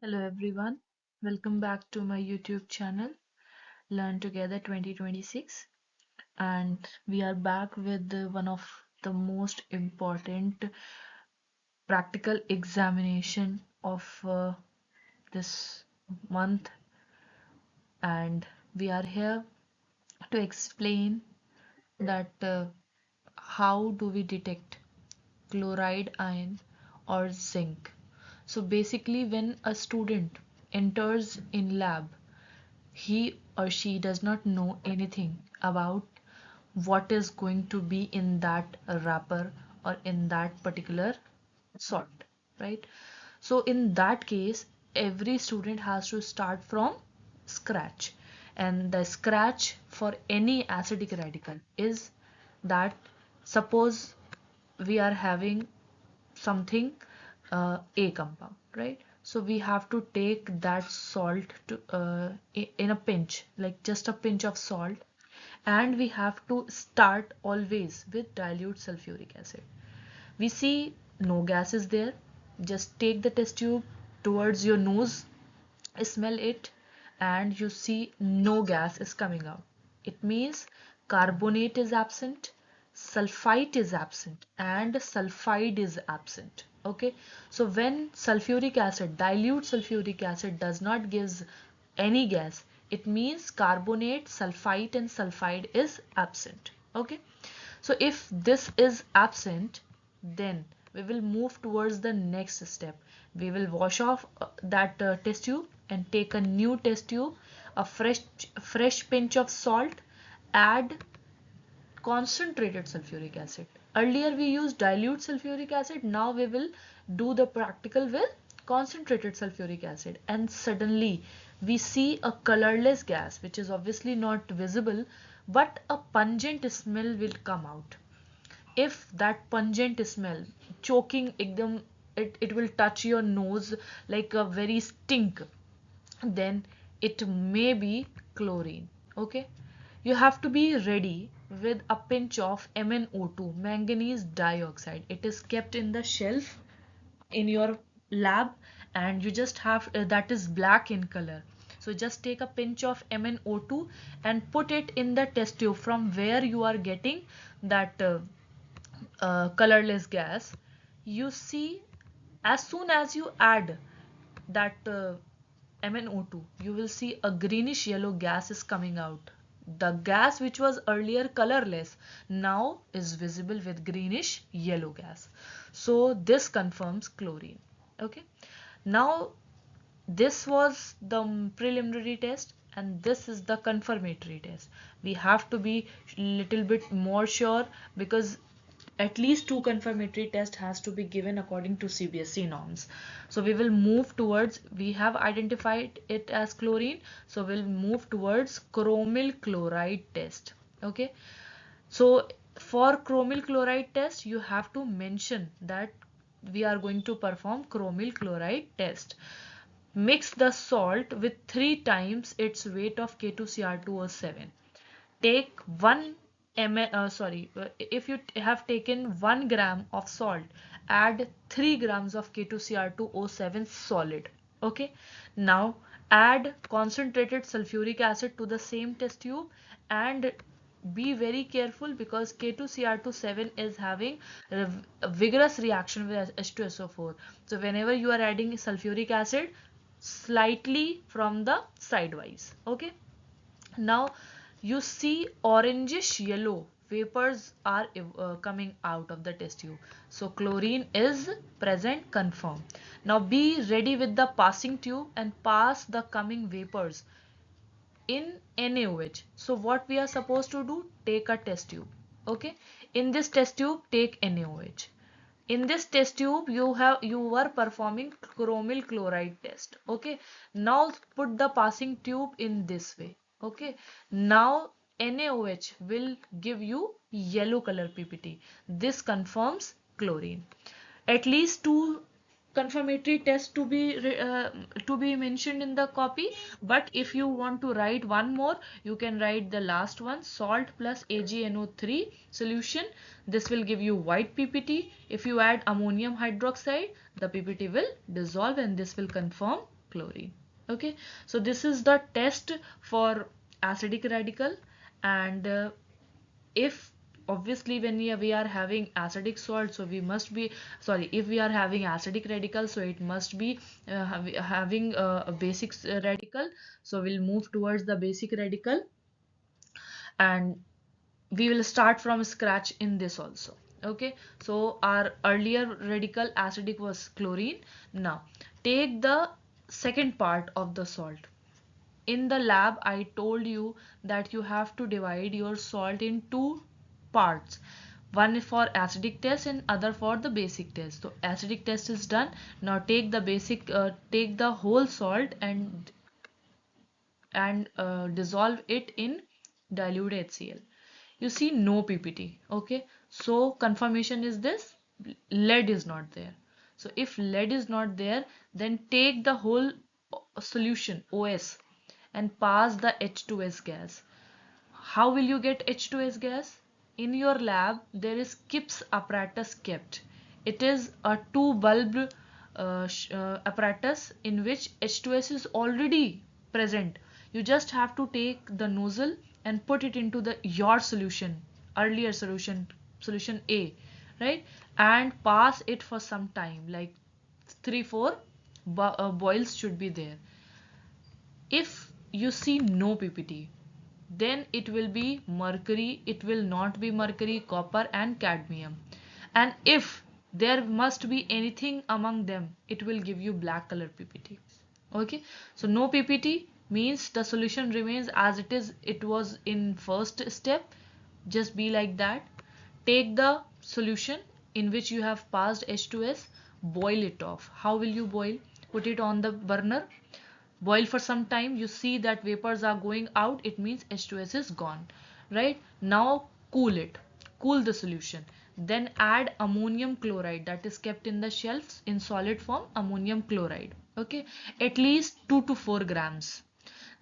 Hello everyone, welcome back to my YouTube channel Learn Together 2026, and we are back with one of the most important practical examination of this month, and we are here to explain that how do we detect chloride ion or zinc. So basically when a student enters in lab, he or she does not know anything about what is going to be in that wrapper or in that particular salt, right? So in that case, every student has to start from scratch, and the scratch for any acidic radical is that suppose we are having something A compound, right? So we have to take that salt to in a pinch, like just a pinch of salt, and we have to start always with dilute sulfuric acid. We see no gas is there. Just take the test tube towards your nose, smell it, and you see no gas is coming out. It means carbonate is absent, sulfite is absent, and sulfide is absent. Okay, so when sulfuric acid, dilute sulfuric acid does not gives any gas, it means carbonate, sulfite, and sulfide is absent. Okay, so if this is absent, then we will move towards the next step. We will wash off that test tube and take a new test tube, a fresh pinch of salt, add concentrated sulfuric acid. Earlier we used dilute sulfuric acid, now we will do the practical with concentrated sulfuric acid, and suddenly we see a colorless gas which is obviously not visible, but a pungent smell will come out. If that pungent smell, choking ekdam, it will touch your nose like a very stink, then it may be chlorine. Okay, you have to be ready with a pinch of MnO2, manganese dioxide. It is kept in the shelf in your lab, and you just have that is black in color. So just take a pinch of MnO2 and put it in the test tube from where you are getting that colorless gas. You see, as soon as you add that MnO2, you will see a greenish yellow gas is coming out. The gas which was earlier colorless now is visible with greenish yellow gas. So this confirms chlorine. Okay. Now this was the preliminary test, and this is the confirmatory test. We have to be little bit more sure, because at least two confirmatory test has to be given according to CBSE norms. So we will move towards, we have identified it as chlorine, so we'll move towards chromyl chloride test. Okay, so for chromyl chloride test you have to mention that we are going to perform chromyl chloride test. Mix the salt with 3 times its weight of K2Cr2O7. Take 1 ml, if you have taken 1 gram of salt, add 3 grams of K2Cr2O7 solid. Okay, now add concentrated sulfuric acid to the same test tube, and be very careful because K2Cr27 is having a vigorous reaction with H2SO4. So whenever you are adding sulfuric acid, slightly from the sidewise. Okay, now you see orangish yellow vapors are coming out of the test tube, so chlorine is present, confirm. Now be ready with the passing tube and pass the coming vapors in NaOH. So what we are supposed to do, take a test tube. Okay, in this test tube take NaOH. In this test tube you were performing chromyl chloride test. Okay, now put the passing tube in this way. Okay, now NaOH will give you yellow color PPT. This confirms chlorine. At least two confirmatory tests to be mentioned in the copy, but if you want to write one more, you can write the last one, salt plus AgNO3 solution. This will give you white PPT. If you add ammonium hydroxide, the PPT will dissolve and this will confirm chlorine. Okay, so this is the test for acidic radical. And if obviously when we are having acidic salt, so we must be, sorry, if we are having acidic radical, so it must be having a basic radical. So we'll move towards the basic radical, and we will start from scratch in this also. Okay, so our earlier radical acidic was chlorine. Now take the second part of the salt. In the lab I told you that you have to divide your salt in two parts, one for acidic test and other for the basic test. So acidic test is done. Now take the basic, take the whole salt and dissolve it in dilute HCl. You see no PPT. Okay, so confirmation is this: lead is not there. So if lead is not there, then take the whole solution OS and pass the H2S gas. How will you get H2S gas? In your lab, there is KIPS apparatus kept. It is a two bulb apparatus in which H2S is already present. You just have to take the nozzle and put it into the your solution, earlier solution A, right? And pass it for some time, like 3-4 boils should be there. If you see no PPT, then it will be mercury, it will not be mercury, copper and cadmium. And if there must be anything among them, it will give you black color PPT. Okay, so no PPT means the solution remains as it is, it was in first step. Just be like that. Take the solution in which you have passed H2S, boil it off. How will you boil? Put it on the burner, boil for some time. You see that vapors are going out, it means H2S is gone. Right now cool it, cool the solution, then add ammonium chloride that is kept in the shelves in solid form, ammonium chloride. Okay, at least 2 to 4 grams.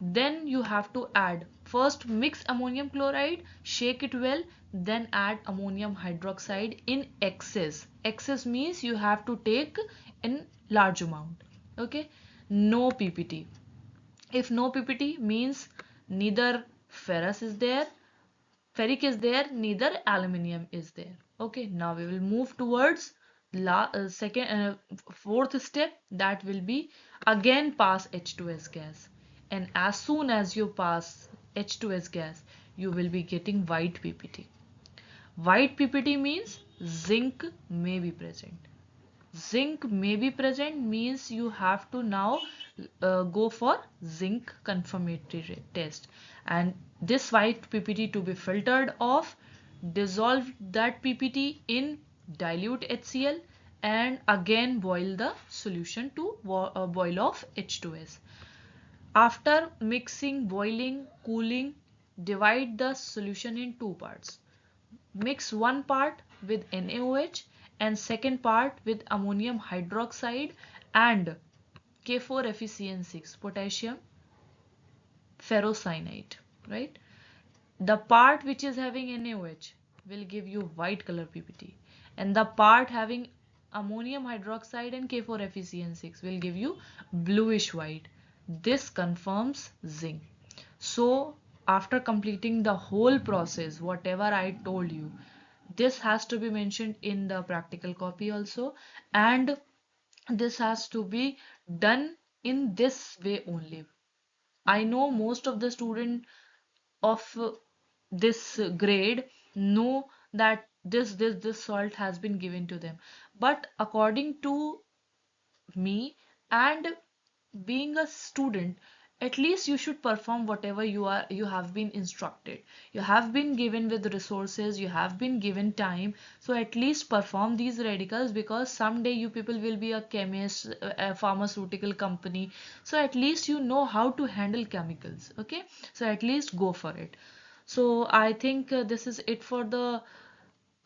Then you have to add, first mix ammonium chloride, shake it well, then add ammonium hydroxide in excess. Excess means you have to take in large amount. Okay, no PPT. If no PPT means neither ferrous is there, ferric is there, neither aluminium is there. Okay, now we will move towards fourth step, that will be again pass H2S gas. And as soon as you pass H2S gas, you will be getting white PPT. White PPT means zinc may be present. Zinc may be present means you have to now go for zinc confirmatory test, and this white PPT to be filtered off, dissolve that PPT in dilute HCl, and again boil the solution to boil off H2S. After mixing, boiling, cooling, divide the solution in two parts. Mix one part with NaOH and second part with ammonium hydroxide and K4FeCN6, potassium ferrocyanide, right? The part which is having NaOH will give you white color PPT, and the part having ammonium hydroxide and K4FeCN6 will give you bluish white. This confirms zinc. So after completing the whole process, whatever I told you, this has to be mentioned in the practical copy also, and this has to be done in this way only. I know most of the student of this grade know that this salt has been given to them, but according to me, and being a student, at least you should perform whatever you have been instructed. You have been given with resources, you have been given time, so at least perform these radicals, because someday you people will be a chemist, a pharmaceutical company, so at least you know how to handle chemicals. Okay, so at least go for it. So I think this is it for the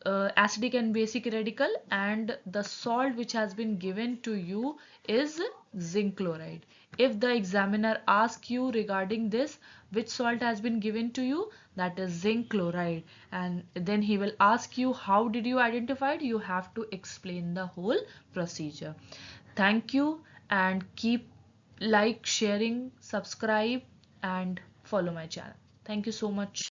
acidic and basic radical, and the salt which has been given to you is zinc chloride. If the examiner asks you regarding this, which salt has been given to you, that is zinc chloride, and then he will ask you how did you identify it, you have to explain the whole procedure. Thank you, and keep like, sharing, subscribe, and follow my channel. Thank you so much.